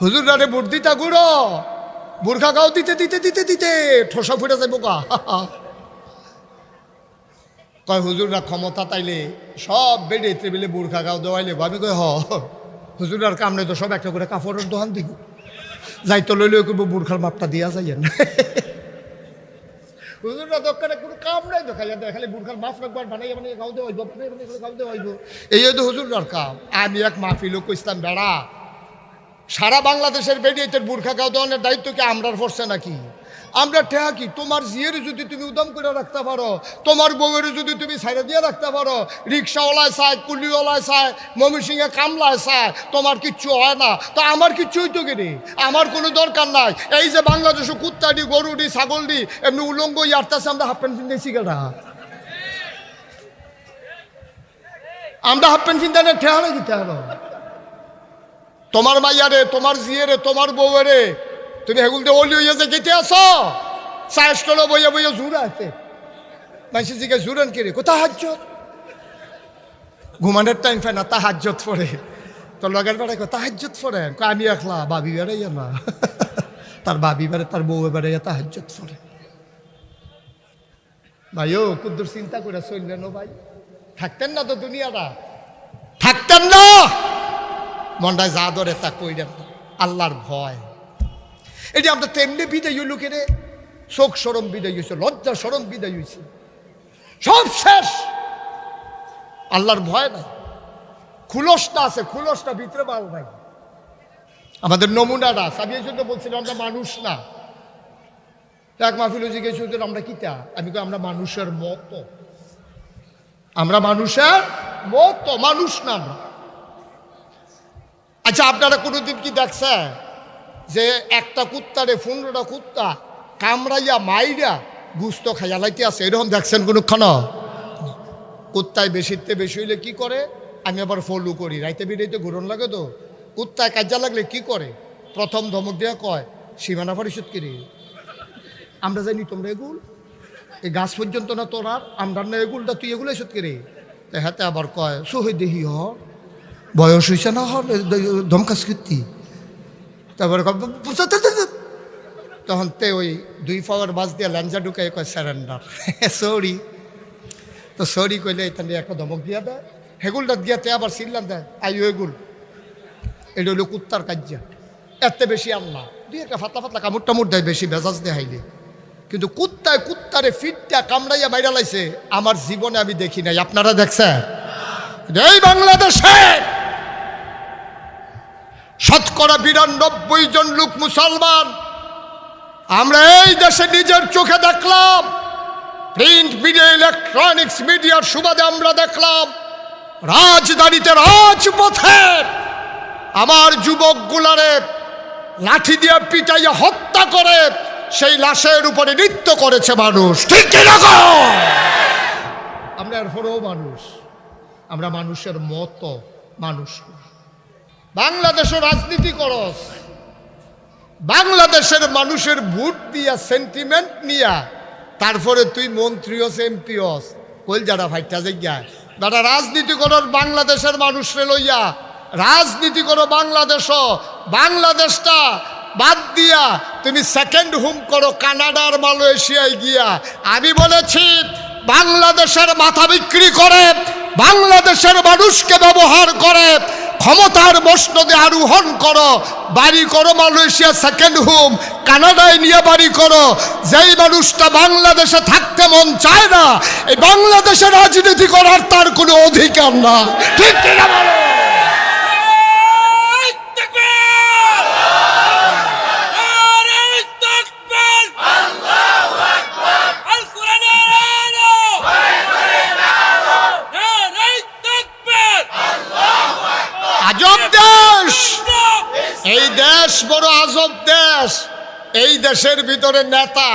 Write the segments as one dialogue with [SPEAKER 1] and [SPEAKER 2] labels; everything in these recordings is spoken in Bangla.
[SPEAKER 1] হুজুরারে বুট দিতা গুড়ো বুর্খা গাও দিতে দিতে দিতে দিতে ঠোসা ফুটে যাইব গা। কয় হুজুররা ক্ষমতা তাইলে সব বেডে টেবিলে বুর্খা গাও দেওয়াইলে আমি কই হুজুরার কামড়ে তো সব একটা করে কাপড়ের দোকান দিব যাইতো লইলে করবো বুর্খার মাপটা দিয়া যাইয়েন। হুজুররা দোকানে কোনো কাম নাই তো খালি বুর্খার মাফ রাখবার বানাই বানাই গাও দেওয়া হইব বানাই বানাই গাও দেওয়া হইব এই হয়তো হুজুরার কাম। আমি এক মাহফিলও কইতাম বেড়া সারা বাংলাদেশের বেডিয়েতের বুর্খা গাও দেওয়ানোর দায়িত্ব কি আমরার পড়ছে নাকি? আমরা ঠেহা কি তোমার জিয়ের যদি তুমি উদম করে রাখতে পারো, তোমার বউয়ের যদি তুমি সাইডে দিয়ে রাখতে পারো, রিক্সাওয়ালায় চায়, কুলিওয়ালায় চায়, ময়মনসিংহে কামলায় চায়, তোমার কিচ্ছু হয় না, তো আমার কিচ্ছু হইতো কিনে আমার কোনো দরকার নাই। এই যে বাংলাদেশে কুত্তাডি গরুডি ছাগলডি এমনি উলঙ্গ ইয়ারতাছে, আমরা হাফ প্যান্ট কিনতেছি কেনা? আমরা হাফ প্যান্ট কিনতে ঠেহা নাকি? ঠেহানো তোমার মাইয়ারে, তোমার জিয়েরে, তোমার বউয়েরে তুমি হেগুল দিয়ে অলি হইয়া যে গেতে আসো চাষটলো বইয়া বইয়া জুড়া আছে মানুষ জিজ্ঞাসা জুড়েন কে রে? কোথায় হাজ্জত? ঘুমানোর টাইম পায় না, তা হাজ্জত পড়ে। তো লগের বেড়ায় কোথা হাজ্জত পড়েন? আমি একলা বাবি বেড়াইয়া না, তার বাবি বেড়ে তার বউ বেড়াইয়া তা হাজ্জত পড়ে। ভাই ও কুদ্দুর চিন্তা করে চললেন ও ভাই, থাকতেন না তো দুনিয়াটা, থাকতেন না। মনটায় যা ধরে তা কইরেন না, আল্লাহর ভয়। এটি আমরা তেমনি বিদায় হইল কেনে, শোক সরম বিদায় হয়েছে, লজ্জা সরম বিদায় হয়েছে, সব শেষ। আল্লাহর ভয় নাই, খুলসটা আছে, খুলসটা ভিতরে মাল নাই। আমাদের নমুনাটা আমি এই জন্য বলছিলাম আমরা মানুষ না। এক মাহফিলে জিজ্ঞেস হইতেন আমরা কিতা, আমি কই আমরা মানুষের মতো, আমরা মানুষের মতো, মানুষ না আমরা। আচ্ছা আপনারা কোনোদিন কি দেখছেন যে একটা কুত্তারে 15টা কুত্তা কামড়াইয়া মাইরা গুস্ত খাইয়া লাইতে আছে? এরকম দেখছেন কোনক্ষণ? কুত্তায় বেশিতে বেশি হইলে কি করে? আমি আবার ফলো করি, রাইতে বিরাইতে ঘুরন লাগে তো। কুত্তায় কাজা লাগলে কি করে? প্রথম ধমক দেওয়া কয় সীমানা পরিশোধ করি। আমরা জানি তোমরা এগুল এই গাছ পর্যন্ত না তোর, আর আমরা না এগুলটা তুই এগুলো এসত করি। হাতে আবার কয় সোহে দেহি হ বয়স হয়েছে না, ধমকাস কীর্তি। তারপরে তখন তে ওই 2 পাওয়ার বাস দিয়ে ল্যাঞ্জা ঢুকাই কয় স্যারেন্ডার, সরি। তো সরি কইলে এখানে একটা ধমক দিয়া দেয়, হেগুলটা দিয়া তে আবার সিল্লান দেয় আইও এগুল। এটা হইলো কুত্তার কাজ্যা, এত বেশি আর না, 2 একটা ফাতলা ফাতলা কামড় টামড় দেয়, বেশি বেজাজ দেখাইলে। কিন্তু কুত্তায় কুত্তারে ফিটটা কামড়াইয়া মাইরা লাইছে আমার জীবনে আমি দেখি নাই। আপনারা দেখছেন? এই বাংলাদেশে 92% জন লোক মুসলমান। আমরা এই দেশে নিজের চোখে দেখলাম, প্রিন্ট মিডিয়া ইলেকট্রনিক্স মিডিয়ার সুবাদে আমরা দেখলাম রাজধানীতে রাজপথে আমার যুবকগুলারে লাঠি দিয়ে পিটাইয়া হত্যা করে সেই লাশের উপরে নৃত্য করেছে মানুষ, ঠিক কিরকম? আমরা এরপরেও মানুষ, আমরা মানুষের মতো মানুষ। বাংলাদেশের রাজনীতি করস, বাংলাদেশের মানুষের ভোট দিয়া সেন্টিমেন্ট নিয়া তারপরে তুই মন্ত্রী হস, এমপি হস, কইল যারা ভাইটা জায়গা দাদা রাজনীতি করো বাংলাদেশের মানুষরে লইয়া, রাজনীতি করো বাংলাদেশ। বাংলাদেশটা বাদ দিয়া তুমি সেকেন্ড হোম করো কানাডার মালয়েশিয়ায় গিয়া। আমি বলেছি বাংলাদেশের মাথা বিক্রি করে, বাংলাদেশের মানুষকে ব্যবহার করে ক্ষমতার মসনদে আরোহণ করো, বাড়ি করো মালয়েশিয়া সেকেন্ড হোম, কানাডায় নিয়ে বাড়ি করো। যেই মানুষটা বাংলাদেশে থাকতে মন চায় না, এই বাংলাদেশে রাজনীতি করার তার কোনো অধিকার না, ঠিক কিনা বলো? আজব দেশ, এই দেশ বড় আজব দেশ। এই দেশের ভিতরে নেতা,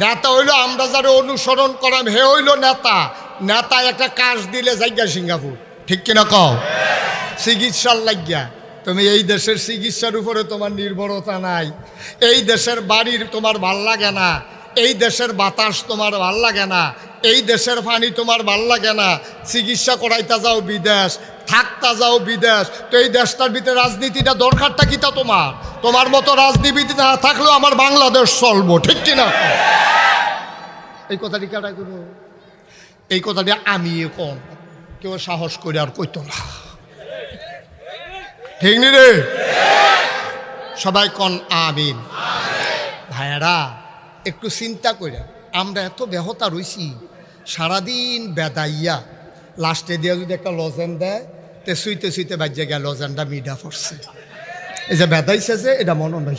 [SPEAKER 1] নেতা হইলো আমরা যারা অনুসরণ করাম, হে হইল নেতা। নেতা একটা কাজ দিলে জায়গা সিঙ্গাপুর, ঠিক কিনা কও? চিকিৎসার লাগিয়া তুমি এই দেশের চিকিৎসার উপরে তোমার নির্ভরতা নাই, এই দেশের বাড়ির তোমার ভাল লাগে না, এই দেশের বাতাস তোমার ভাল লাগে না, এই দেশের পানি তোমার ভাল লাগে না, চিকিৎসা করাইতে যাও বিদেশ, থাকতে যাও বিদেশ। তো এই দেশটার ভিতরে রাজনীতিটা দরকারটা কিটা তোমার? তোমার মতো রাজনীতি না থাকলেও আমার বাংলাদেশ চলবো, ঠিক কিনা? এই কথাটি কাটা করবো, এই কথাটি আমি এখন কেউ সাহস করে আর কইতো না, ঠিক নি রে? সবাই কন আমিন। ভাইয়ারা একটু চিন্তা করে, আমরা এত বেহতা রইছি, সারাদিন বেদাইয়া লাস্টে দিয়ে যদি একটা লজেন দেয়, তে শুইতে শুইতে বাজ্যে গেল লজেনটা মিডা পড়ছে। এই যে বেদাইছে যে এটা মনে নাই,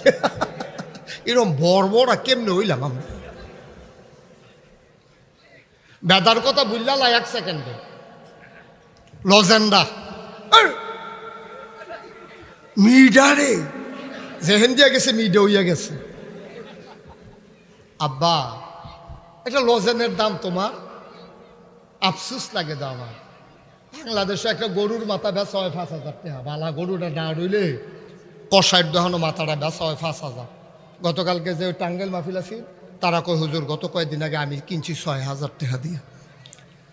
[SPEAKER 1] এরকম বড় কেমনে হইলাম আমরা? বেদার কথা বুঝলাম এক সেকেন্ডে, লজেন্ডা মিডা রে, যেহেন দিয়া গেছে মিডা হইয়া গেছে। আব্বা এটা লজেনের দাম তোমার আফসুস লাগে দাও আমার। বাংলাদেশে একটা গরুর মাথা বেচা হয় 5,000 টাকা, বালা গরুটা না রইলে কষাইয়ের দহনো মাথাটা বেচা হয় 5,000। গতকালকে যে টাঙ্গেল মাহফিল আছে, তারা কয় হুজুর গত কয়েকদিন আগে আমি কিনছি 6,000 টাকা দিয়ে।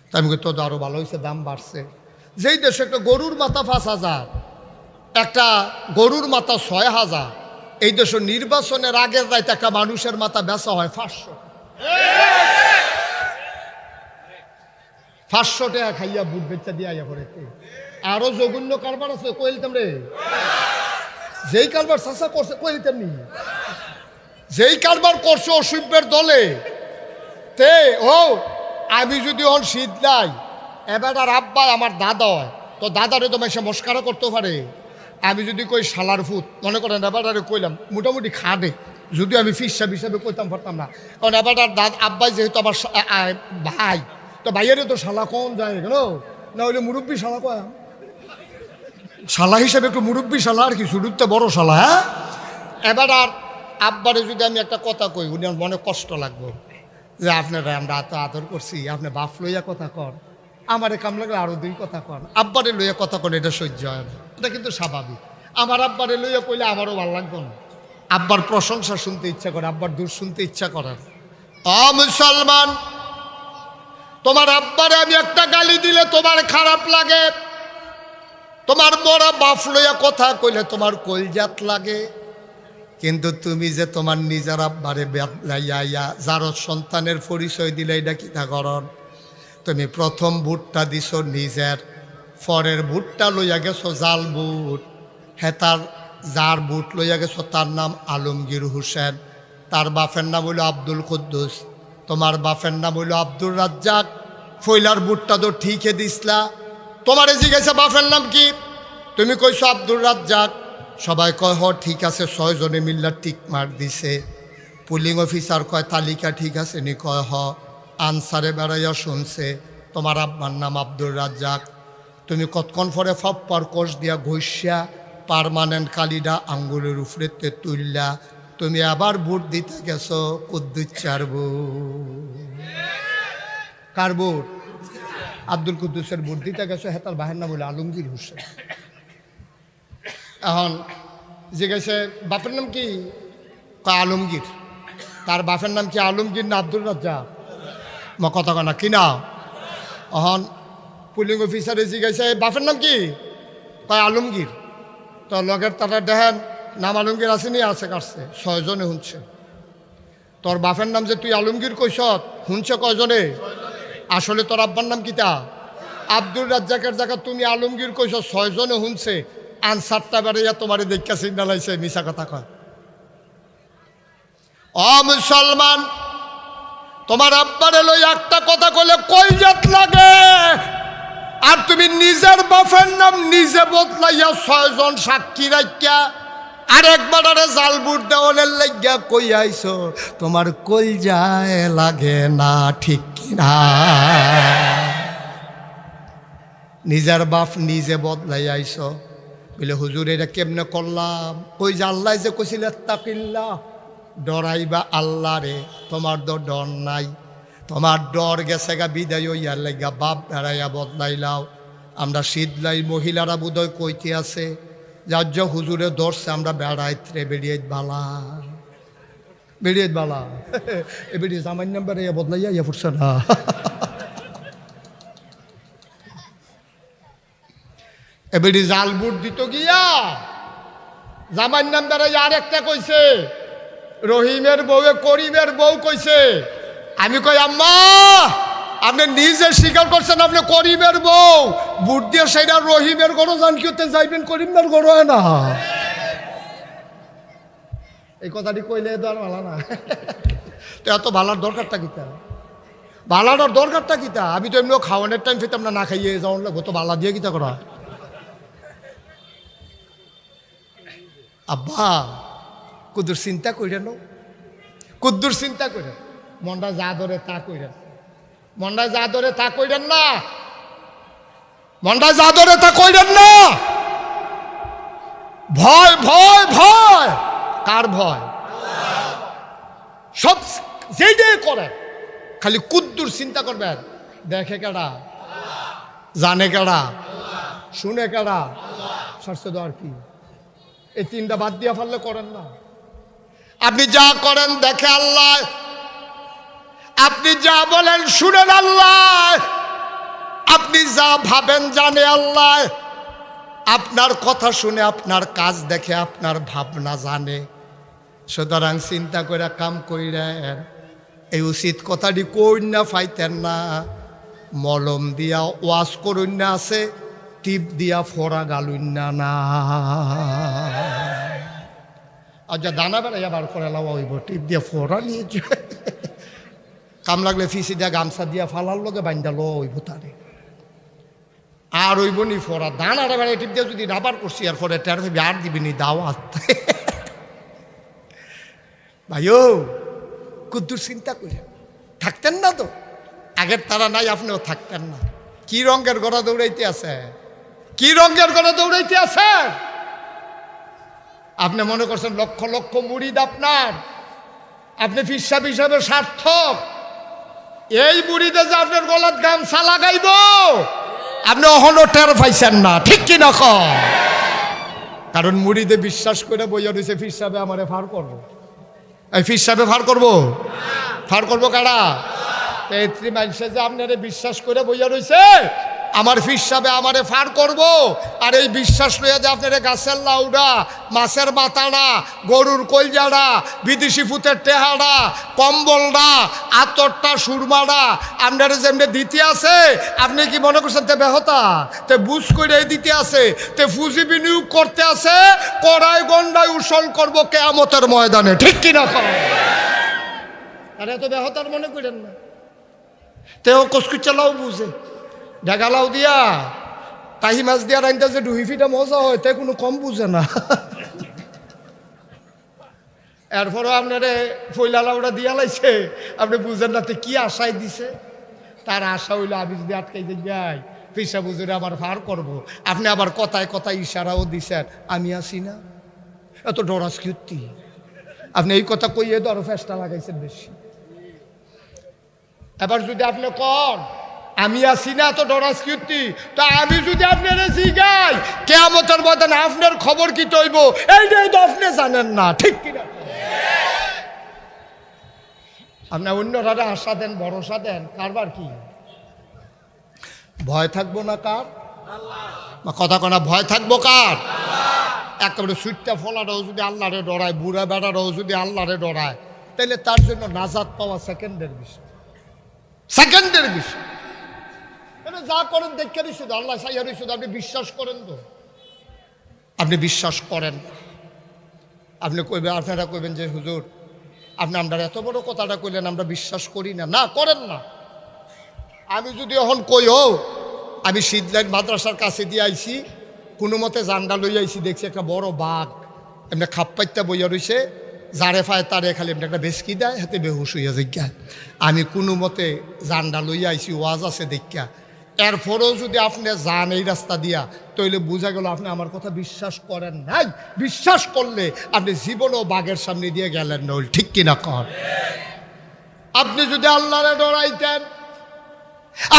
[SPEAKER 1] তাই আমি তো আরো ভালো হয়েছে, দাম বাড়ছে। যেই দেশে একটা গরুর মাথা 5,000, একটা গরুর মাথা 6,000, এই দেশের নির্বাচনের আগের রাইতে একটা মানুষের মাথা বেচা হয় 500। 500 টাকা খাইয়া বুট বেচা দিয়ে আইয়া পড়ে। আরো জঘন্য কারবার আছে, কইলতাম রে, যেই কারবার চাষা করছে কইলতাম নি, যেই কারবার করছে অসভ্যের দলে তে। ও আমি যদি ওর শীত নাই, এবার আর আব্বা আমার দাদা হয়, তো দাদারে তো মাসে মস্কারা করতে পারে। আমি যদি কই শালার ফুট, মনে করেন এবার কইলাম মোটামুটি খাবে, যদি আমি ফিসাব হিসাবে কইতাম পারতাম না, কারণ এবার আব্বাই যেহেতু আমার ভাই, তো ভাইয়েরে তো শালা কম যায় কেন, না হইলে মুরব্বী শালা কয়, শালা হিসাবে একটু মুরব্বী শালা আর কি, শুরুতে বড় শালা। হ্যাঁ, এবার আর আব্বারে যদি আমি একটা কথা কই, উনি আমার মনে কষ্ট লাগবে যে আপনারা আমরা এত আদর করছি, আপনি বাপ লইয়া কথা কন, আমারে কাম লাগলে আরো 2 কথা কন, আব্বারে লইয়া কথা কন, এটা সহ্য হয় না। এটা কিন্তু স্বাভাবিক। আমার আব্বারে লইয়া কইলে আমারও ভালো লাগবে না, আব্বার প্রশংসা শুনতে ইচ্ছা করে, আব্বার দূর শুনতে ইচ্ছা করে। মুসলমান, তোমার আব্বারে আমি একটা গালি দিলে তোমার খারাপ লাগে, তোমার বড় বাপ লইয়া কথা কইলে তোমার কলজাত লাগে, কিন্তু তুমি যে তোমার নিজের আব্বারে লাইয়া যার সন্তানের পরিচয় দিলে এটা কি তা করন? তুমি প্রথম বুটটা দিছ নিজের, পরের বুটটা লইয়া গেছো জাল বুট। হ্যাঁ, তার যার বুট লইয়া গেছো তার নাম আলমগীর হোসেন, তার বাপের নাম হইল আব্দুল কুদ্দুস, তোমার বাপের নাম হইল আব্দুর রাজ্জাক। ফইলার বুটটা তো ঠিকই দিসলা, তোমারে জিজ্ঞাসা বাপের নাম কি, তুমি কইছো আব্দুর রাজ্জাক। সবাই কয় হ ঠিক আছে, 6 জনে মিল্লা টিক মার দিছে। পুলিং অফিসার কয় তালিকা ঠিক আছে নি, কয় হ। আনসারে বেড়াইয়া শুনছে তোমার আব্বার নাম আব্দুর রাজ্জাক। তুমি কতক্ষণ পরে ফাপ্পার কোষ দিয়া ঘষিয়া পার্মানেন্ট কালিডা আঙ্গুলের উপরেতে তুললা, তুমি আবার বুট দিতে গেছো কুদ্দুচ্চার বুট। কার বুট? আব্দুল কুদ্দুসের বুট দিতে গেছো, হ্যাঁ তার বাহের নাম হলো আলমগীর হোসেন। এখন জিজ্ঞাসা বাপের নাম কি, আলমগীর। তার বাপের নাম কি আলমগীর না আব্দুর রাজ্জাক? কথা কনা কি না? এখন পুলিং অফিসারে জিজ্ঞাসা বাপের নাম কি, কয় আলমগীর। তো লগের তারা দেখেন নাম আলমগীর আসেনি, আছে কাটছে 6 জনে শুনছে। তোর বাপের নাম যে তুই আলমগীর কইস শুনছে কয়জনে? আসলে তোর আব্বার নাম কিতা আব্দুর রাজ্জাকের জায়গা তুমি আলমগীর কইস 6 জনে শুনছে। আনসারটা বেড়াইয়া তোমার দেখা সিগনাল আইছে, মিশা কথা কয়। মুসলমান, তোমার আব্বারে লই একটা কথা কইলে কলজাত লাগে, আর তুমি নিজের বাপের নাম নিজে বদলাইয়া 6 জন সাক্ষী রাখিয়া আরেকবার জাল বুট দেওয়ানের লাগিয়া কই আইছো, তোমার কলজায় লাগে না, ঠিক কিনা? নিজের বাপ নিজে বদলাই আইছো বলে হুজুর এটা কেমনে করলাম? কই যে আল্লাহ যে কইছিল তাকিল্লাহ, ডরাইবা আল্লাহ রে, তোমার তো ডর নাই, তোমার ডর গেছে গা বিদায় ইয়ার লাগা বাপ বেড়াইয়া বদলাইলাও। আমরা শীতলাই মহিলারা বোধহয় কইতে আছে যার যা হুজুরে ধরছে আমরা বেড়াইতে বেরিয়ে বালা, বেরিয়ে বালা এবারে জামাই নাম্বার ইয়া বদলাইয়া ইয়া ফুটছে না। এবারে জাল বুট দিত গিয়া জামাইর নাম দ্বারা আর একটা কইছে, রহিমের বউয়ে করিমের বউ কইছে। আমি কই আম্মা আপনি নিজে স্বীকার করছেন আপনি করিমের বউ, বুট দিয়ে সেটা রহিমের গরো জান কি হতে যাইবেন, করিমের গরো হয় না। এই কথাটি কইলে তো আর ভালো না। তো এত ভালার দরকারটা কিতা, ভালার দরকারটা কিতা? আমি তো এমনিও খাওয়ানোর টাইম ফেতাম না, না খাইয়ে যাওয়ার লাগবো তো ভালা দিয়ে কিতা করা। আব্বা কুদ্দুর চিন্তা কইরেন, কুদ্দুর চিন্তা কইরেন, মনটা যা ধরে তা কইরেন, মনটা যা ধরে তা কইরেন না, মনটা যা ধরে তা কইরেন না। ভয় ভয় ভয়, কার ভয়? সব যেই করেন খালি কুদ্দুর চিন্তা করবেন। দেখে কেডা, জানে কেডা, শুনে কেডা, সরষে দেওয়ার কি? এই তিনটা বাদ দিয়া ফেললে করেন না। আপনি যা করেন দেখে আল্লাহ, আপনি যা বলেন শুনেন আল্লাহ, আপনি যা ভাবেন জানে আল্লাহ, আপনার কথা শুনে আপনার কাজ দেখে আপনার ভাবনা জানে। সুতরাং চিন্তা করে কাম কইরেন। এই উচিত কথাটি কই না ফাইতেন না, মলম দিয়া ওয়াশ করুন না আছে, টিপ দিয়া ফোড়া গালুন না না। আর যা দানা বেড়াইয়া বার করে লাওয়া হইব, টিপ দিয়া ফোড়া নিয়ে কাম লাগলে ফিসি দিয়া গামছা দিয়া ফালার লগে বাইন্দা লো হইব তারে। আর হইব নি ফোড়া, দানাটা বেড়াই টিপ দিয়া যদি রাবার করছি আর পরে টের হইবে আর দিবিনি দাওয়াত। ভাইও কুদ্দুর চিন্তা করে থাকতেন না তো, আগের তারা নাই আপনিও থাকতেন না। কি রঙের গড়া দৌড়াইতে আছে, কি রঙের গড়া দৌড়াইতে আছে? আপনি মনে করছেন লক্ষ লক্ষ মুরিদ আপনার, আপনি ফিসাব হিসাবে সার্থক। এই মুরিদে যে আপনার গলার গামছা লাগাইব আপনি অহনো টের পাইছেন না, ঠিক কিনা কন? কারণ মুরিদে বিশ্বাস করে বইয়া রয়েছে ফিসাবে আমারে ফার করবো, এই ফিসাবে ফার করবো, ফার করবো কারা? এই মানুষে যে আপনারে বিশ্বাস করে বইয়া রয়েছে আমার ফিসাবে আমারে ফার করব। আর এই বিশ্বাস লইয়া যে আপনারে গাছের লাউডা, মাছের মাথাড়া, গরুর কলজাড়া, বিদেশি ফুতের টেহাড়া, কম্বলটা, আতরটা, সুরমাটা আপনারা যেমনি দিতে আছে, আপনি কি মনে করছেন তে বেহতা তে বুঝ করে দিতে আছে, তে পুঁজি বিনিয়োগ করতে আছে, কড়াই গন্ডায় উসল করবো কেয়ামতের ময়দানে, ঠিক কিনা? আর এত বেহতার মনে করেন না। তেও কচকুচা লাউ বুঝে, ঢাকা লাউ দিয়া কাহি মাছ দিয়া রাইন্দা যে ডুহি ফিটা মজা হয় তাই কোনো কম বুঝে না। এরপরও আপনারে ফইলা লাউটা দিয়া লাইছে, আপনি বুঝেন না। তো কি আশায় দিছে? তার আশা হইলো আমি যদি আটকাইতে যাই পেশা বুঝে আমার ফার করব। আপনি আবার কথায় কথায় ইশারাও দিছেন, আমি আসি না, এত ডরাস কীর্তি। আপনি এই কথা কইয়ে তো আরো ফেসটা লাগাইছেন বেশি। এবার যদি আপনি কন আমি আসি না তো ডরাস কীর্তি, তা আমি যদি আপনার জিগাই কেয়ামতের ময়দানে আপনার খবর কি তৈব, এইটাই তো আপনি জানেন না, ঠিক কিনা? আপনি অন্যরা আশা দেন, ভরসা দেন, কারবার কি? ভয় থাকবো না কার? কথা কনা ভয় থাকবো কার? একেবারে সুইটটা ফলাটাও যদি আল্লাহরে ডরায়, বুড়া বেড়ারাও যদি আল্লাহরে ডরায়, তাহলে তার জন্য নাজাত পাওয়া সেকেন্ডের বিষয়, সেকেন্ডের বিষয়। যা করেন দেখে শুধু আল্লাহ সাইয়ারি, শুধু আপনি বিশ্বাস করেন তো? আপনি বিশ্বাস করেন, আপনি কইবেন, আপনারা কইবেন যে হুজুর আপনি আমরা এত বড় কথাটা কইলেন আমরা বিশ্বাস করি না। না করেন না। আমি যদি এখন কই ও আমি শীতলাইন মাদ্রাসার কাছে দিয়ে আইছি, কোনো মতে জান্ডা লই আইছি, দেখছি একটা বড় বাঘ এমনি খাপ্পাইতে বইয়া রয়েছে, যারে পায় তারে খালি এমনি একটা বেসকি দেয়, হাতে বেহুশ হইয়া জিজ্ঞা। আমি কোনো মতে জান্ডা লইয়া আইছি, ওয়াজ আছে দেখা, এরপরেও যদি আপনি যান এই রাস্তা দিয়া, তাইলে বোঝা গেল আপনি আমার কথা বিশ্বাস করেন নাই। বিশ্বাস করলে আপনি জীবনও বাঘের সামনে দিয়ে গেলেন না, ঠিক কিনা কর? আপনি যদি আল্লাহরে ডরাইতেন,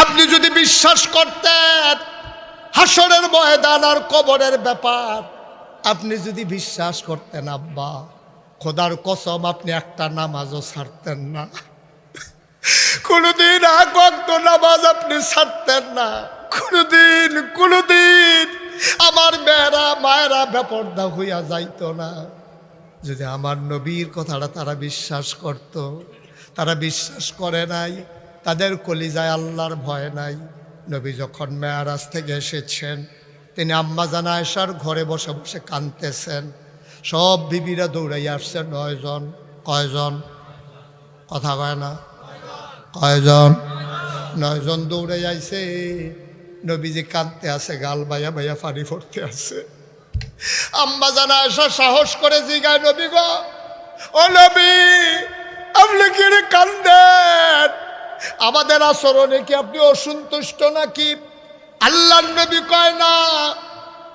[SPEAKER 1] আপনি যদি বিশ্বাস করতেন হাসরের ময়দান আর কবরের ব্যাপার, আপনি যদি বিশ্বাস করতেন আব্বা খোদার কসম আপনি একটা নামাজও ছাড়তেন না, কোনদিন এক ওয়াক্ত নামাজ আপনি ছাড়তেন না, কোনদিন আমার মেয়েরা মায়েরা বেপরদা হইয়া যাইতো না যদি আমার নবীর কথাটা তারা বিশ্বাস করত। তারা বিশ্বাস করে নাই, তাদের কলিজায় আল্লাহর ভয় নাই। নবী যখন মেয়ারাজ থেকে এসেছেন, তিনি আম্মা জান আয়েশার ঘরে বসে বসে কাঁদতেছেন। সব বিবিরা দৌড়াইয়া আসছে 9 জন। কয়জন? কথা কয় না, কয়জন? 9 জন দৌড়ে আইছে। নবীজি কাঁদতে আছে, গাল বাইয়া বাইয়া পানি পড়তে আছে। আম্মা জান আয়েশা সাহস করে জিগায়, নবী গো, ও নবী, আপনি কি রে কান্দেন? আমাদের আচরণে কি আপনি অসন্তুষ্ট নাকি? আল্লাহর নবী কয় না,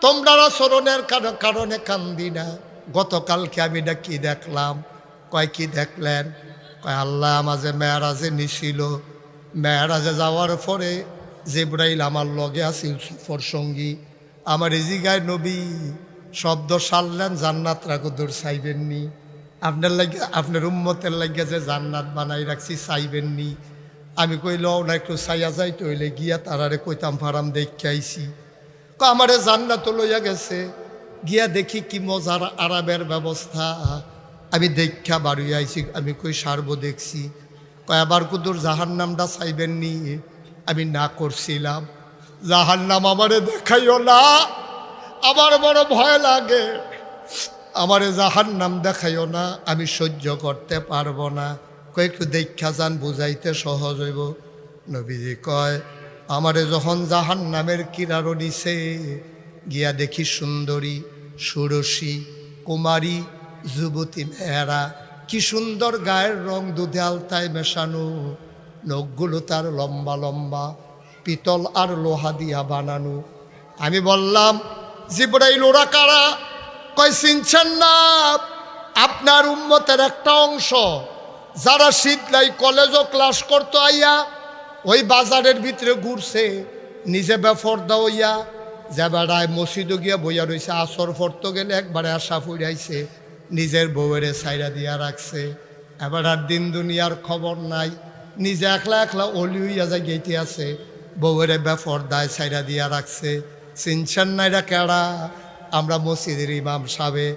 [SPEAKER 1] তোমরা আচরণের কারণে কান্দি না। গতকালকে আমি না কি দেখলাম? কয় কি দেখলেন? কয় আল্লাহ আমাকে মেয়ারাজে নিছিল। মেয়ারাজে যাওয়ার পরে জিবরাইল আমার লগে আছিল সফর সঙ্গী। আমার জিগায়, নবী শব্দ সারলেন জান্নাত রাখুদুর চাইবেননি? আপনার লাগে, আপনার উম্মতের লাগে যে জান্নাত বানাই রাখছি চাইবেননি? আমি কইল না, একটু চাইয়া যাইতে হইলে গিয়া তারারে কইতাম ফারাম দেখে আইছি। আমারে জান্নাত লইয়া গেছে, গিয়া দেখি কি মজার আরামের ব্যবস্থা। আমি দেখা বাড়ি আইছি। আমি কই সারব দেখছি। কয় আবার কুদুর জাহান্নামটা চাইবেননি? আমি না করছিলাম। জাহান্নাম আমারে দেখাইও না, আমার বড় ভয় লাগে। আমারে জাহান্নাম দেখাইও না, আমি সহ্য করতে পারবো না। কয় একটু দেখা যান, বুঝাইতে সহজ হইব। নবীজি কয়, আমারে যখন জাহান্নামের কিনারো নিছে, গিয়া দেখি সুন্দরী, ষোড়শী, কুমারী, যুবতী মেয়েরা, কি সুন্দর গায়ের রং দুধে আলতায় মেশানো, নখগুলো তার লম্বা লম্বা, পিতল আর লোহা দিয়া বানানো। আমি বললাম, জিবরাইল ওরা কারা? কয় চিনছেন না? আপনার উম্মতের একটা অংশ, যারা শীতলাই কলেজও ক্লাস করতো আইয়া ওই বাজারের ভিতরে ঘুরছে, নিজে বেফরদা হইয়া যে বেড়ায় মসজিদও গিয়া বইয়া রয়েছে। আসর ফরতো গেলে একবারে আশা ফুরাইছে, নিজের বউয়েরে সাইরা দিয়া রাখছে। এবার আর দিন দুনিয়ার খবর নাই, নিজে একলা একলা অলি হইয়া যায় গেইতে আছে, বউয়েরে বেফরদায় সাইরা দিয়া রাখছে। চিনছেন না এরা কেডা? আমরা মসজিদের ইমাম সাহেবে।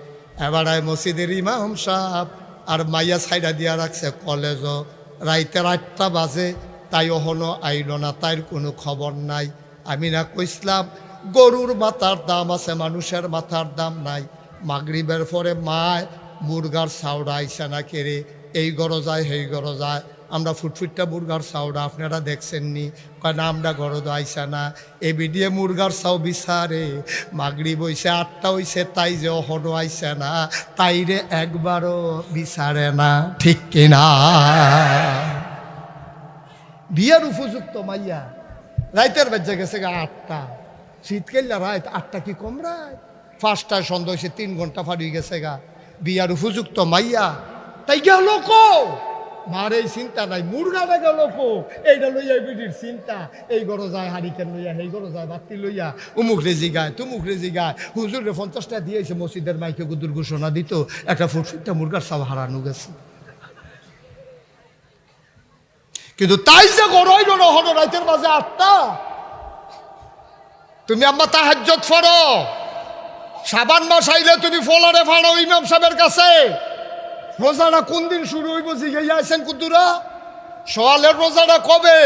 [SPEAKER 1] এবার মসজিদের ইমাম সাহেব আর মাইয়া সাইডা দিয়া রাখছে কলেজও। রাইতে 8টা বাজে, তাই ওহনো আইল না, তাইর কোনো খবর নাই। আমি না কইসলাম গরুর মাথার দাম আছে, মানুষের মাথার দাম নাই। মাগরিবের পরে মায় মুরগার চাউড়া আইসা না কেড়ে, এই গরো যায় সেই গরো যায়। আমরা ফুটফুটটা মুরগার চাউড়া আপনারা দেখছেননি? কয় না, আমরা গরদ আইসা না। এ বিডিয়ে মুরগার চাউ বিচারে, মাগরিব হইছে 8টা হইছে, তাই যে অহনো আইসে না, তাইরে একবারও বিচারে না। ঠিক কিনা? বিয়ের উপযুক্ত মাইয়া রাইতের বেজে গেছে গা 8টা। শীতকালে রাত 8টা কি কম রাত? 5টায় সন্ধ্যা হয়েছে, 3 ঘন্টা ফাড়িয়ে গেছে গা। বিয়ার উপযুক্ত মাইয়া তাই গেল কো? মার এই চিন্তা নাই, মুরগাটা গেল কো? এইটা লইয়া বিডির চিন্তা। এই গরো যায় হারিকেন লইয়া, এই গরো যায় বাতি লইয়া, উমুক রেজি গায় তুমুক রেজি গায়। হুজুরে 50টা দিয়েছে, মসজিদের মাইকে গুদুর ঘোষণা দিত, একটা ফুটফুটটা মুরগার সব হারানো গেছে। কিন্তু তাই যে গরইল না হলো রাতের মাঝে 8টা। তুমি আম্মা তাহাজ্জুদ পড়ো, শাবান মাস আইলে তুমি ফলারে ফাড়ো ইমাম সাহেবের কাছে। রোজাটা কোন দিন শুরু হইব জিগাইয়া আছেন কুদ্দুরা? সোয়ালের রোজাটা কবে?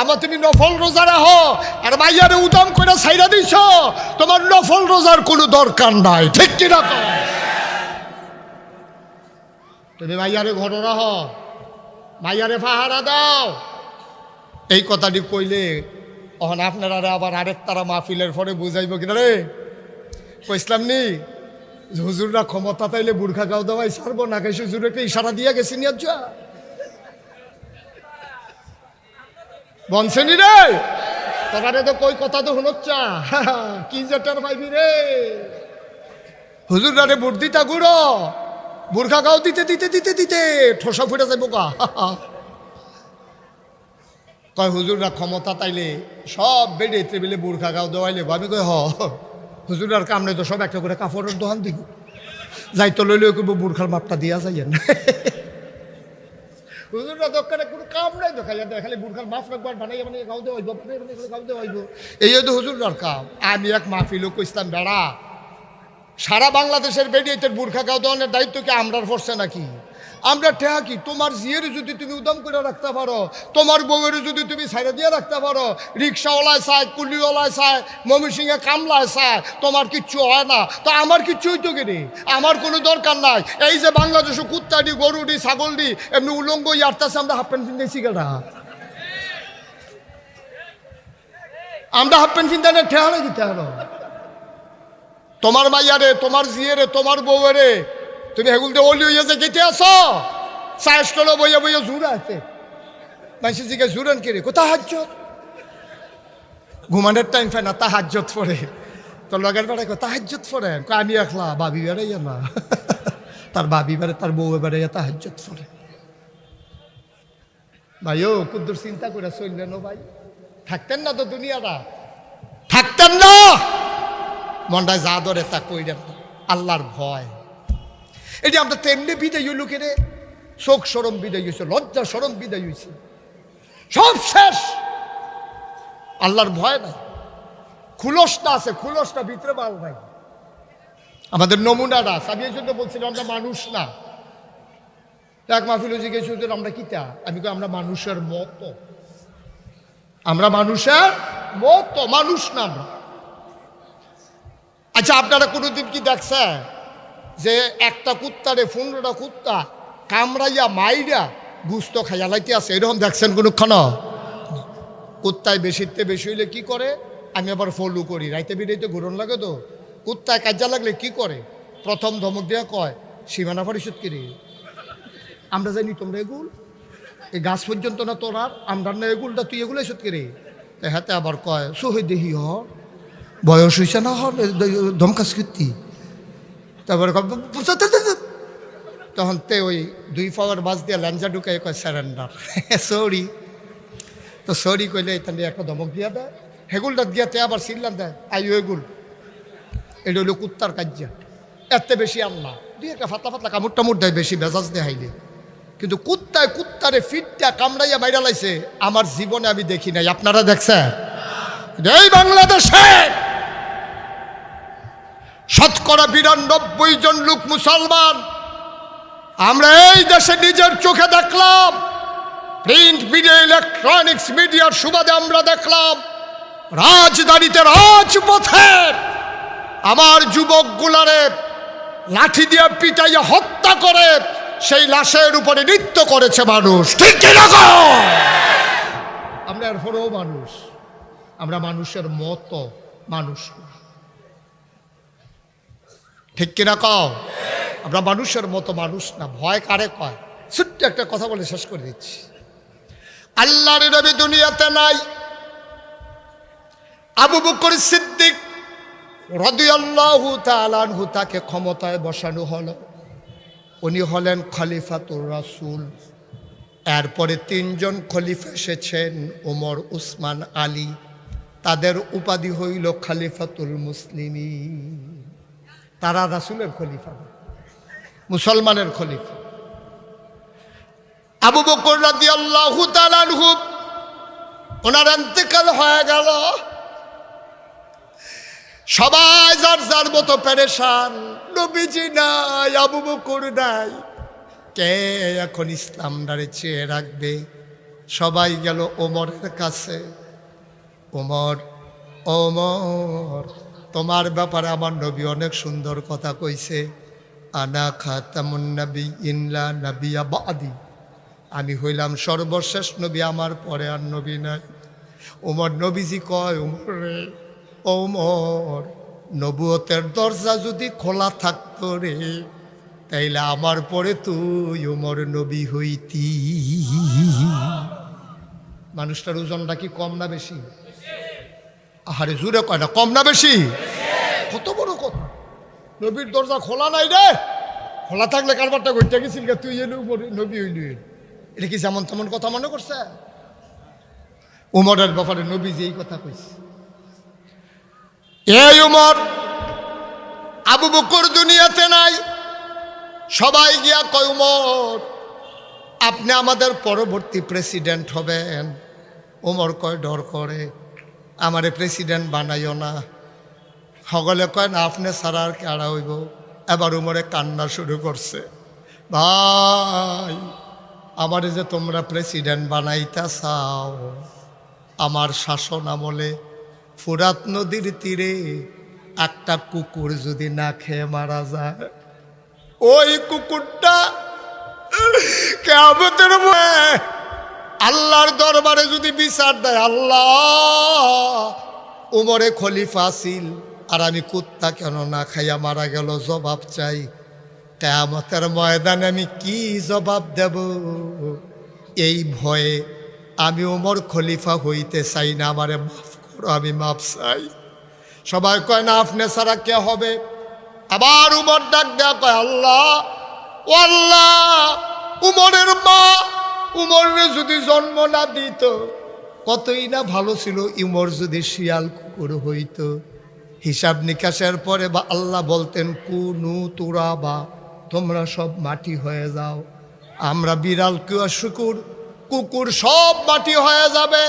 [SPEAKER 1] আমার তুমি নফল রোজা রাখো, আর মাইয়ারে উদাম করে ছাইরা দিছ। তোমার নফল রোজার কোনো দরকার নাই। ঠিক কিনা? তুমি মাইয়ারে ঘর রাখো, মাইয়ারে পাহারা দাও। এই কথাটি কইলে তখন আপনারা আবার আরেক তারা মাহফিলের পরে বুঝাইব কিনা রে? কইসলাম নি হুজুররা ক্ষমতা তাইলে বুর্খা গাও দেওয়াই সারবো না। কেসে হুজুরকে ইশারা দিয়ে গেছি নি আজ বনছেনি রে? তোমারে তো কই কথা তো শুনচ্ছা কি যেটার পাইবি রে? হুজুররা রে বুট দিতা গুড়ো, বুর্খা গাও দিতে দিতে দিতে দিতে ঠোসা ফুটে যাইব গা। কয় হুজুররা ক্ষমতা তাইলে সব বেডে টেবিলে বুর্খা গাও দেওয়াইলে। আমি কই হুজুরার কামড়ে তো সব একটা করে কাপড়ের দোকান দিব, যাইতো লইলে বুর্খার মাপটা দিয়া যাইয়েন। হুজুররা দোকানে কোনো কাম নাই তো, খালি বুড়খাল মাফ রাখবার বানাইয়া মানে গাও দেওয়া হইব, গাও দেওয়া হইব, এই তো হুজুররার কাম। আমি এক মাহফিলও কইতাম বেড়া সারা বাংলাদেশের বেডিয়েটের বুর্খা গাও দেওয়ানোর দায়িত্ব কি আমরার পড়ছে নাকি? আমরা ঠেহা কি? তোমার জিয়ের যদি তুমি উদম করে রাখতে পারো, তোমার বউয়ের যদি তুমি সাইডে দিয়ে রাখতে পারো, রিক্সাওয়ালায় চায়, কুলিওয়ালায় চায়, ময়মনসিংহে কামলায় চায়, তোমার কিচ্ছু হয় না, তো আমার কিচ্ছু হইতো কিনি? আমার কোনো দরকার নাই। এই যে বাংলাদেশে কুত্তাডি, গরুডি, ছাগলডি এমনি উলঙ্গ ইয়ারতাছে, আমরা হাফ প্যান্ট কিনতেছি কেনা? আমরা হাফ প্যান্ট কিনতে ঠেহা নাকি? ঠেহানো তোমার মাইয়ারে, তোমার জিয়েরে, তোমার বউয়েরে তুমি হেগুল দিয়ে অলি হইয়া যে কেটে আসো, চাষ টলো বইয়া বইয়া জুড়ে আছে মানুষের দিকে জুড়েন কে রে? কোথা হাজ্জত? ঘুমানোর টাইম পায় না, তা হাজ্জত পড়ে। তোর লগের বেড়ায় কোথা হাজ্জত পড়েন? আমি একলা, বাবি বেড়াইয়া না, তার বাবি বেড়ে, তার বউ বেড়াইয়া তা হাজ্জত পড়ে। ভাই ও কুদ্দুর চিন্তা করে চললেন ও ভাই, থাকতেন না তো দুনিয়াটা, থাকতেন না। মনটায় যা ধরে তা কইরেন না, আল্লাহর ভয়। এই যে আমরা তেমনি বিদায় হইল কে রে? শোক সরম বিদায় হয়েছে, লজ্জা সরম বিদায় হয়েছে, সব শেষ। আল্লাহর ভয় নাই, খুলসটা আছে, খুলসটা ভিতরে বাল নাই। আমাদের নমুনাটা আমি এই জন্য বলছিলাম আমরা মানুষ না। এক মাহফিল জিজ্ঞেস আমরা কিতা? আমি কই আমরা মানুষের মতো, আমরা মানুষের মতো, মানুষ না আমরা। আচ্ছা আপনারা কোনোদিন কি দেখছেন যে একটা কুত্তারে 15টা কুত্তা কামড়াইয়া মাইরা গুস্ত খাইয়া লাইতে আছে? এরকম দেখছেন কোনক্ষণ? কুত্তায় বেশিতে বেশি হইলে কি করে? আমি আবার ফলো করি, রাইতে বিরাইতে ঘুরন লাগে তো। কুত্তায় কাজা লাগলে কি করে? প্রথম ধমক দেওয়া কয় সীমানা পরিশোধ করি। আমরা জানি তোমরা এগুল এই গাছ পর্যন্ত না তোর, আর আমরা না এগুলটা, তুই এগুলো এসত করি। হাতে আবার কয় সোহে দেহি হ, বয়স হয়েছে না, হর ধমকাস কীর্তি। তারপরে তখন তে ওই 2 পাওয়ার বাস দিয়ে ল্যাঞ্জা ঢুকাই কয় স্যারেন্ডার, সরি। তো সরি কইলে তাহলে একটা ধমক দিয়া দেয়, হেগুলটা দিয়া তে আবার সিল্লান দেয়, আই এগুল। এটা হইলো কুত্তার কাজ্যা। এত বেশি আর না, 2 একটা ফাতলা ফাতলা কামড় টামড় দেয়, বেশি বেজাজ দেয় হাইলে। কিন্তু কুত্তায় কুত্তারে ফিটটা কামড়াইয়া মাইরা লাইছে আমার জীবনে আমি দেখি নাই। আপনারা দেখছেন? এই বাংলাদেশে 92% জন লোক মুসলমান। আমরা এই দেশে নিজের চোখে দেখলাম, প্রিন্ট মিডিয়া, ইলেকট্রনিক্স মিডিয়ার সুবাদে আমরা দেখলাম রাজধানীতে, রাজপথে আমার যুবকগুলারে লাঠি দিয়ে পিটাইয়া হত্যা করে সেই লাশের উপরে নৃত্য করেছে মানুষ। ঠিক কিনা? আমরা এরপরেও মানুষ, আমরা মানুষের মতো মানুষ। ঠিক কিনা কও? আমরা মানুষের মতো মানুষ না। ভয় কারে কয়? ছোট্ট একটা কথা বলে শেষ করে দিচ্ছি। আল্লাহর নবী দুনিয়াতে নাই। আবু বকর সিদ্দিক রাদিয়াল্লাহু তাআলা আনহু তাকে ক্ষমতায় বসানো হলো। উনি হলেন খলিফাতুর রাসূল। এরপরে 3 জন খলিফা এসেছেন, ওমর, উসমান, আলী। তাদের উপাধি হইল খলিফাতুল মুসলিমিন। তারা রাসূলের খলিফা, মুসলমানের খলিফা। আবু বকর রাদিয়াল্লাহু তাআলা আনহু, ওনার ইন্তেকাল হয়ে গেল। সবাই যার যার মতো পেরেশান। নবীজি নাই, আবু বকর নাই, কে এখন ইসলামটারে চেয়ে রাখবে? সবাই গেল ওমরের কাছে। ওমর, ওমর, তোমার ব্যাপারে আমার নবী অনেক সুন্দর কথা কইছে। আনা খাতামুন নাবিয়্যিন লা নাবিয়্যা বাদি, আমি হইলাম সর্বশেষ নবী, আমার পরে আর নবী নাই। ওমর, নবীজি কয় ওমর রে, ওমর, নবুয়তের দরজা যদি খোলা থাকতো রে, তাইলে আমার পরে তুই ওমর নবী হইতি। মানুষটার ওজনটা কি কম না বেশি? আহারে জুড়ে কয় না, কম না বেশি? কত বড় কথা! নবীর দরজা খোলা নাই রে, খোলা থাকলে কারবারটা ঘটতে গেছিল, তুই এলি নবী হইলি। এটা কি যেমন তেমন কথা মনে করছে? উমরের ব্যাপারে নবী যে এই কথা কইছে। এই উমর, আবু বকর দুনিয়াতে নাই। সবাই গিয়া কয় উমর, আপনি আমাদের পরবর্তী প্রেসিডেন্ট হবেন। ওমর কয় ডর করে, আমারে প্রেসিডেন্ট বানাইও না। সকলে কয় না, আপনি ছাড়া আর কেডা হইব। এবার উমরে কান্না শুরু করছে, ভাই আমারে যে তোমরা প্রেসিডেন্ট বানাইতে চাও, আমার শাসন আমলে ফুরাত নদীর তীরে একটা কুকুর যদি না খেয়ে মারা যায়, ওই কুকুরটা কিয়ামতের ভয়ে আল্লাহর দরবারে যদি বিচার দেয়, আল্লাহ উমরে খলিফা ছিল আর আমি কুত্তা কেন না খাইয়া মারা গেল, জবাব চাই। কিয়ামতের ময়দানে আমি কি জবাব দেব? এই ভয়ে আমি উমর খলিফা হইতে চাই না, আমারে মাফ করো, আমি মাফ চাই। সবাই কয় না, আপনি ছাড়া কে হবে? আবার উমর ডাক দেয়া কয়, আল্লাহ ও আল্লাহ, উমরের মা উমরে যদি জন্ম না দিত কতই না ভালো ছিল। উমর যদি শিয়াল কুকুর হইতো, হিসাব নিকাশের পরে বা আল্লাহ বলতেন কুনু তুরাবা, তোমরা সব মাটি হয়ে যাও। আমরা বিড়াল শুকুর কুকুর সব মাটি হয়ে যাবে।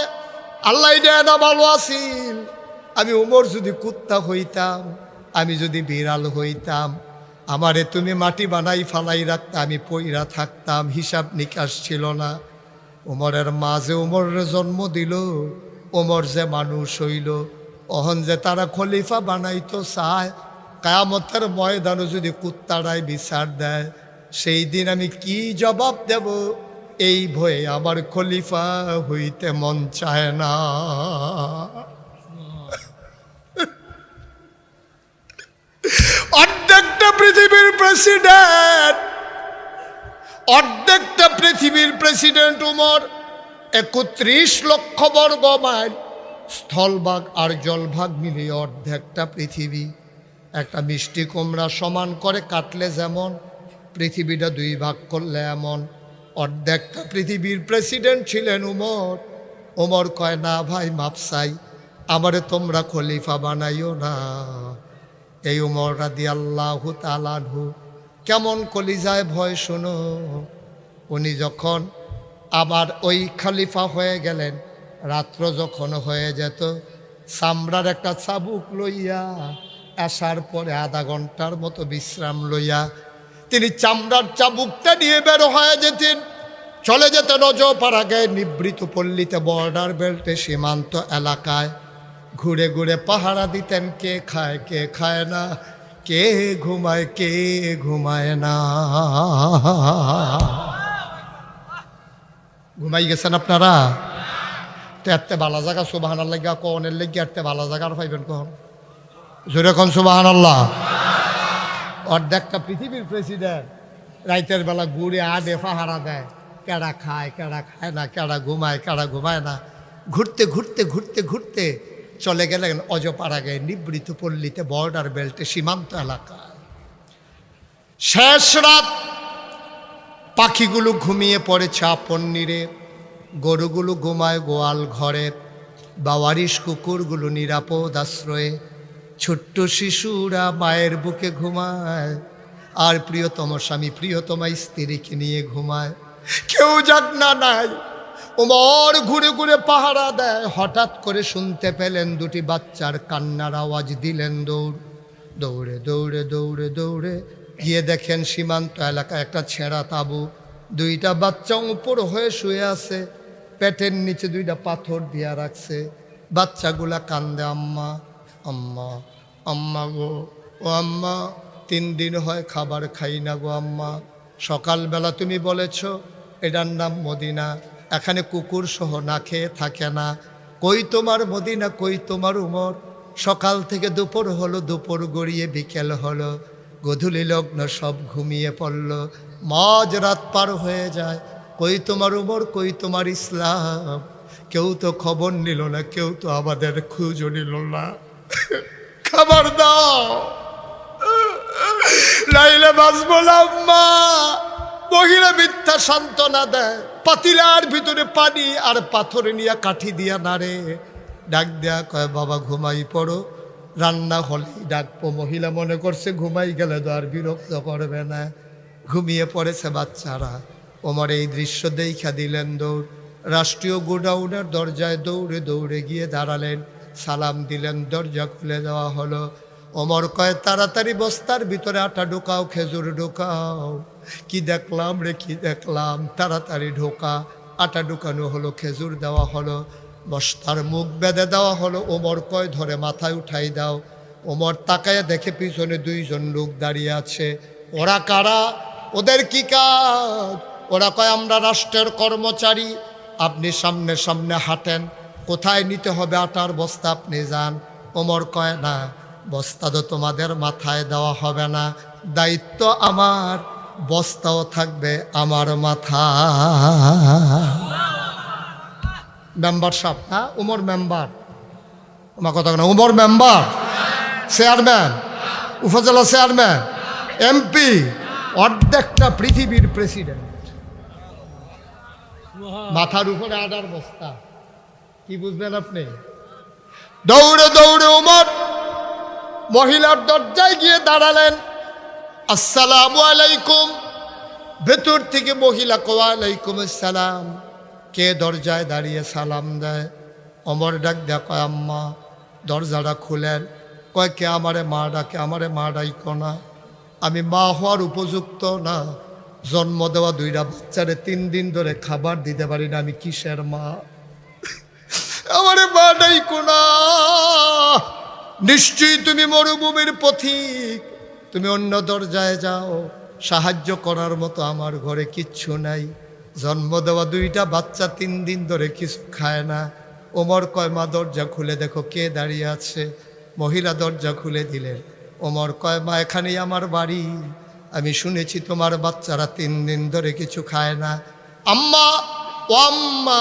[SPEAKER 1] আল্লাহ না ভালো আছিল। আমি উমর যদি কুত্তা হইতাম, আমি যদি বিড়াল হইতাম, আমারে তুমি মাটি বানাই ফালাই রাখতাম, আমি পইরা থাকতাম, হিসাব নিকাশ ছিল না। উমরের মা যে উমরের জন্ম দিল, উমর যে মানুষ হইল, অহন যে তারা খলিফা বানাইতো চায়, কিয়ামতের ময়দানে যদি কুত্তারাই বিচার দেয়, সেই দিন আমি কি জবাব দেব? এই ভয়ে আমার খলিফা হইতে মন চায় না। অর্ধেকটা পৃথিবীর প্রেসিডেন্ট, অর্ধেকটা পৃথিবীর প্রেসিডেন্ট উমর। ৩১ লক্ষ বর্গ মাইল স্থলভাগ আর জলভাগ মিলিয়ে অর্ধেকটা পৃথিবী। একটা মিষ্টি কুমড়া সমান করে কাটলে যেমন, পৃথিবীটা 2 ভাগ করলে এমন। অর্ধেকটা পৃথিবীর প্রেসিডেন্ট ছিলেন উমর। উমর কয় না ভাই, মাপ চাই, আমারে তোমরা খলিফা বানাইও না। এই উমর রাদিয়াল্লাহু তাআলা আনহু কেমন কলিজায় ভয় শোনো। উনি যখন আবার ওই খলিফা হয়ে গেলেন, রাত্র যখন হয়ে যেত, চামড়ার একটা চাবুক লইয়া আসার পরে আধা ঘন্টার মতো বিশ্রাম লইয়া তিনি চামড়ার চাবুকটা নিয়ে বের হয়ে যেতেন, চলে যেতেন অজপাড়া গায়ে নিবৃত পল্লীতে, বর্ডার বেল্টে, সীমান্ত এলাকায় ঘুরে ঘুরে পাহারা দিতেন। কে খায় কে খায় না, কে ঘুমায় কে ঘুমায় না। ঘুমাই গেছেন আপনারা? তো এতে ভালো জায়গা সুবহানাল্লাহ গা কনের লেগে এতে ভালো জায়গা আর পাইবেন কখন? জোরে কোন সুবহানাল্লাহ। অর্ধেকটা পৃথিবীর প্রেসিডেন্ট রাইতের বেলা ঘুরে আডে পাহারা দেয়, কেডা খায় কেডা খায় না, কেডা ঘুমায় কেডা ঘুমায় না। ঘুরতে ঘুরতে ঘুরতে ঘুরতে চলে গেলেন অজপাড়া গায়ে নিবৃত পল্লীতে, বর্ডার বেল্টে, সীমান্ত এলাকায়। শেষ রাত, পাখিগুলো ঘুমিয়ে পড়েছে আপন নীড়ে, গরুগুলো ঘুমায় গোয়াল ঘরে, বাওয়ারিশ কুকুরগুলো নিরাপদ আশ্রয়ে, ছোট্ট শিশুরা মায়ের বুকে ঘুমায়, আর প্রিয়তম স্বামী প্রিয়তমা স্ত্রীকে নিয়ে ঘুমায়। কেউ জাগনা নাই। ওমর ঘুরে ঘুরে পাহারা দেয়। হঠাৎ করে শুনতে পেলেন 2টি বাচ্চার কান্নার আওয়াজ। দিলেন দৌড়, দৌড়ে দৌড়ে দৌড়ে দৌড়ে গিয়ে দেখেন সীমান্ত এলাকায় একটা ছেঁড়া তাঁবু, 2টা বাচ্চা উপর হয়ে শুয়ে আছে, পেটের নিচে 2টা পাথর দিয়া রাখছে। বাচ্চাগুলা কান্দে, আম্মা আম্মা আম্মা গো, ও আম্মা 3 দিন হয় খাবার খাই না গো আম্মা। সকালবেলা তুমি বলেছ এটার নাম মদিনা, এখানে কুকুর সহ না খেয়ে থাকে না। কই তোমার মদিনা, কই তোমার উমর? সকাল থেকে দুপুর হলো, দুপুর গড়িয়ে বিকেল হলো, গধূলি লগ্ন, সব ঘুমিয়ে পড়ল, মাঝ রাত পার হয়ে যায়। কই তোমার উমর, কই তোমার ইসলাম? কেউ তো খবর নিল না, কেউ তো আমাদের খোঁজও নিল না। খাবার দাও, লাইলে বাঁচবো না আম্মা। মহিলা মিথ্যা সান্ত্বনা দেয়, পাতিলার ভিতরে পানি আর পাথর নিয়ে কাঠি দিয়া নাড়ে। ডাক দেয়া কয়, বাবা ঘুমাই পড়ো, রান্না হলেই ডাকবো। মহিলা মনে করছে ঘুমাই গেলে তো আর বিরক্ত করবে না। ঘুমিয়ে পড়েছে বাচ্চারা। ওমর এই দৃশ্য দেখা দিলেন দৌড়, রাষ্ট্রীয় গোডাউনের দরজায় দৌড়ে দৌড়ে গিয়ে দাঁড়ালেন, সালাম দিলেন, দরজা খুলে দেওয়া হলো। ওমর কয় তাড়াতাড়ি বস্তার ভিতরে আটা ঢোকাও, খেজুর ঢোকাও। কি দেখলাম রে কি দেখলাম, তাড়াতাড়ি ঢোকা। আটা ঢুকানো হলো, খেজুর দেওয়া হলো, বস্তার মুখ বেঁধে দেওয়া হলো। ওমর কয় ধরে মাথায় উঠাই দাও। ওমর তাকায় দেখে পিছনে দুইজন লোক দাঁড়িয়ে আছে। ওরা কারা, ওদের কি কাজ? ওরা কয় আমরা রাষ্ট্রের কর্মচারী, আপনি সামনে সামনে হাঁটেন, কোথায় নিতে হবে আটার বস্তা আপনি যান। ওমর কয় না, বস্তা তো তোমাদের মাথায় দেওয়া হবে না, দায়িত্ব আমার, বস্তাও থাকবে আমার মাথা। মেম্বার সাহেব, হ্যাঁ উমর মেম্বার, আমার কথা না, উমর মেম্বার, চেয়ারম্যান, উপজেলা চেয়ারম্যান, এমপি, অর্ধেকটা পৃথিবীর প্রেসিডেন্ট, মাথার উপরে আটার বস্তা। কি বুঝলেন আপনি? দৌড়ে দৌড়ে উমর মহিলার দরজায় গিয়ে দাঁড়ালেন। আসসালামু আলাইকুম। ভেতর থেকে মহিলা ওয়ালাইকুম আসসালাম। কে দরজায় দাঁড়িয়ে সালাম দেয়? অমর ডাক দেয়, কয় আম্মা। দরজাটা খুলেন, কয় কে? আমারে মা ডাকে। আমারে মা ডাইকো না, আমি মা হওয়ার উপযুক্ত না, জন্ম দেওয়া দুইটা বাচ্চারে 3 দিন ধরে খাবার দিতে পারি না, আমি কিসের মা? আমারে মা ডাইকো না, নিশ্চয়ই তুমি মরুভূমির পথিক, তুমি অন্য দরজায় যাও, সাহায্য করার মতো আমার ঘরে কিচ্ছু নাই। জন্ম দেওয়া দুইটা বাচ্চা 3 দিন ধরে কিছু খায় না। ওমর কয় মা দরজা খুলে দেখো কে দাঁড়িয়ে আছে। মহিলা দরজা খুলে দিলেন। ওমর কয় মা এখানেই আমার বাড়ি, আমি শুনেছি তোমার বাচ্চারা 3 দিন ধরে কিছু খায় না। আম্মা, ও আম্মা,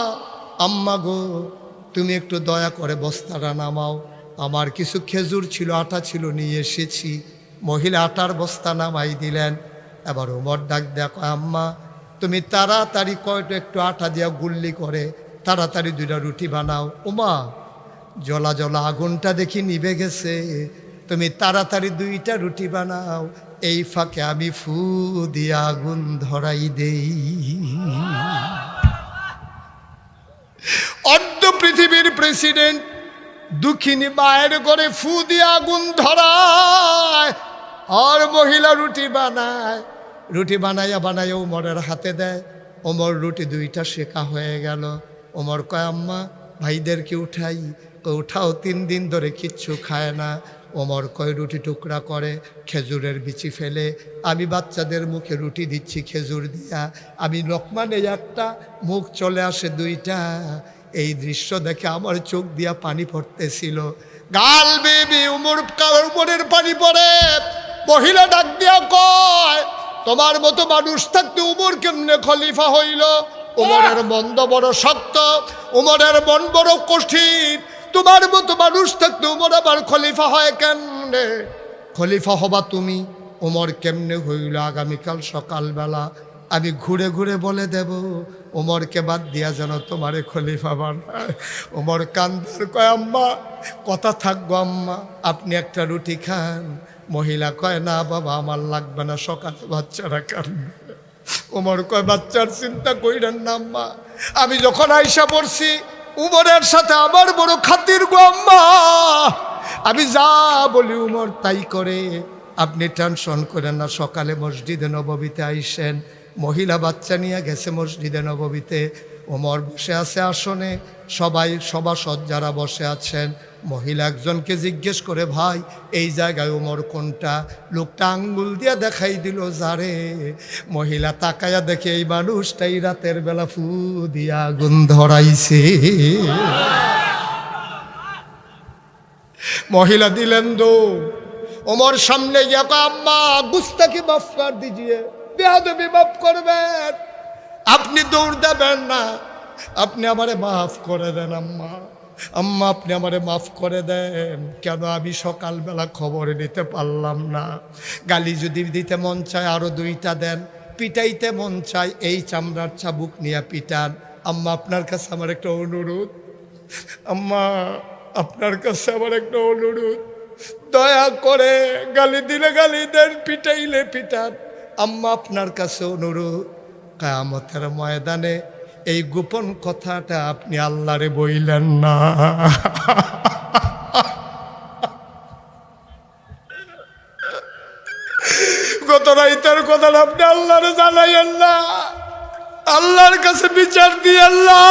[SPEAKER 1] আম্মা গো, তুমি একটু দয়া করে বস্তাটা নামাও, আমার কিছু খেজুর ছিল, আটা ছিল, নিয়ে এসেছি। মহিলা আটার বস্তা নামাই দিলেন। এবার ওমর ডাক দেখো, আম্মা তুমি তাড়াতাড়ি কয়টা একটু আটা দিয়া গুল্লি করে তাড়াতাড়ি 2টা রুটি বানাও। ওমা জ্বলা জ্বলা আগুনটা দেখি নিভে গেছে, তুমি তাড়াতাড়ি 2টা রুটি বানাও, এই ফাঁকে আমি ফু দিয়া আগুন ধরাই দেই। অর্ধ পৃথিবীর প্রেসিডেন্ট দুঃখিনী মায়ের ঘরে ফু দিয়ে আগুন ধরায়, আর মহিলা রুটি বানায়। রুটি বানাইয়া বানাইয়া ওমরের হাতে দেয়। ওমর রুটি 2টা শেখা হয়ে গেল। ওমর কয় আম্মা ভাইদেরকে উঠাই। উঠাও, 3 দিন ধরে কিচ্ছু খায় না। ওমর কয় রুটি টুকরা করে খেজুরের বিচি ফেলে আমি বাচ্চাদের মুখে রুটি দিচ্ছি খেজুর দিয়া, আমি লোকমা নেই একটা, মুখ চলে আসে 2টা। এই দৃশ্য দেখে আমার চোখ দিয়া পানি পড়তেছিল, গাল বেবি উমরের পানি পড়ে। মহিলা ডাক দিয়া কয় তোমার মতো মানুষ থাকতে উমর কেমনে খলিফা হইল? উমরের মন বড় শক্ত, উমরের মন বড় কঠিন, তোমার মতো মানুষ থাকতে উমর আবার খলিফা হয় কেমনে? খলিফা হবা তুমি, উমর কেমনে হইল? আগামীকাল সকালবেলা আমি ঘুরে ঘুরে বলে দেব, উমরকে বাদ দিয়া যেন তোমারে খলিফা বানায়। উমর কান্দার কয় আম্মা কথা থাকবো আম্মা, আপনি একটা রুটি খান। মহিলা কয় না বাবা আমার লাগবে না, সকালে বাচ্চারা কাঁদবে। উমর কয় বাচ্চার চিন্তা কইরেন না আম্মা, আমি যখন আইসা পড়ছি উমরের সাথে আমার বড় খাতির গো আম্মা, আমি যা বলি উমর তাই করে, আপনি টেনশন করেন না। সকালে মসজিদে নববীতে আইসেন। মহিলা বাচ্চা নিয়ে গেছে মসজিদে নববীতে। ওমর বসে আছে আসনে, সবাই সভাসদ যারা বসে আছেন। মহিলা একজনকে জিজ্ঞেস করে ভাই এই জায়গায় ওমর কোনটা? লোকটা আঙ্গুল দিয়ে দেখাই দিল যারে। মহিলা তাকায়া দেখে এই মানুষটাই রাতের বেলা ফু দিয়া আগুন ধরাইছে। মহিলা দিলেন দৌড়, ওমর সামনে গিয়া কয় আম্মা গুস্তাকি মাফ কর দিজিয়ে, বেয়াদবি মাফ করবেন, আপনি দৌড় দেবেন না, আপনি আমারে মাফ করে দেন আম্মা, আম্মা আপনি আমারে মাফ করে দেন। কেন আমি সকালবেলা খবর নিতে পারলাম না? গালি যদি দিতে মন চায় আরো 2টা দেন, পিটাইতে মন চায় এই চামড়ার চাবুক নিয়ে পিটান। আম্মা আপনার কাছে আমার একটা অনুরোধ, আম্মা আপনার কাছে আমার একটা অনুরোধ, দয়া করে গালি দিলে গালি দেন, পিটাইলে পিটান, আম্মা আপনার কাছে অনুরোধ। কিয়ামতের ময়দানে এই গোপন কথাটা আপনি আল্লাহরে বইলেন না। গত রাইতের কথাটা আপনি আল্লাহরে জানাইয়েন না। আল্লাহর কাছে বিচার দিয়ে আল্লাহ,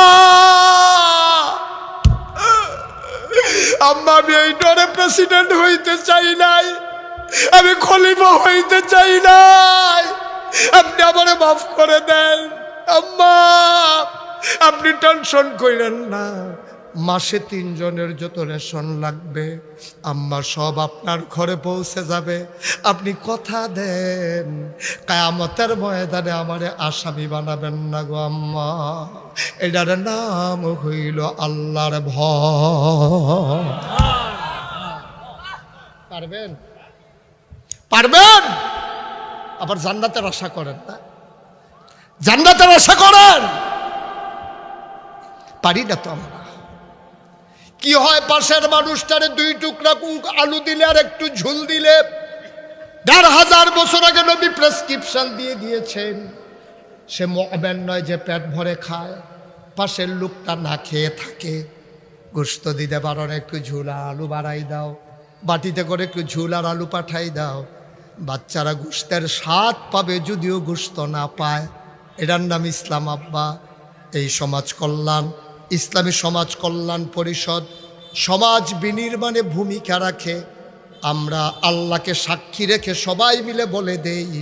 [SPEAKER 1] আম্মা আমি এই ডরে প্রেসিডেন্ট হইতে চাই নাই, আমি খলিফা হইতে চাই নাই, আপনি আমারে মাফ করে দেন। আম্মা আপনি টেনশন করেন না, মাসে 3 জনের যত রেশন লাগবে আম্মা সব আপনার ঘরে পৌঁছে যাবে। আপনি কথা দেন কিয়ামতের ময়দানে আমারে আসামি বানাবেন না গো আম্মা। এটার নাম হইল আল্লাহর ভয়। পারবেন? পারবেন? আবার জান্নাতের আশা করেন না? জান্নাতের আশা করেন? পারি না তো আমরা। কি হয়, পাশের মানুষটারে 2 টুকরা আলু দিলে আর একটু ঝুল দিলে 1500 বছর আগে নবী প্রেসক্রিপশন দিয়ে দিয়েছেন, সে মুমিন নয় যে পেট ভরে খায়। পাশের লোকটা না খেয়ে থাকে, গোশত দিতে পারো না, একটু ঝুল আর আলু বাড়াই দাও, বাটিতে করে একটু ঝুল আর আলু পাঠাই দাও। বাচ্চারা গোশতের স্বাদ পাবে যদিও গোশত না পায়। এটার নাম ইসলাম আব্বা। এই সমাজ কল্যাণ, ইসলামী সমাজ কল্যাণ পরিষদ সমাজ বিনির্মাণে ভূমিকা রাখে। আমরা আল্লাহকে সাক্ষী রেখে সবাই মিলে বলে দেই,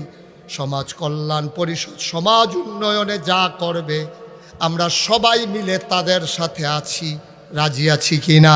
[SPEAKER 1] সমাজ কল্যাণ পরিষদ সমাজ উন্নয়নে যা করবে আমরা সবাই মিলে তাদের সাথে আছি। রাজি আছি কিনা?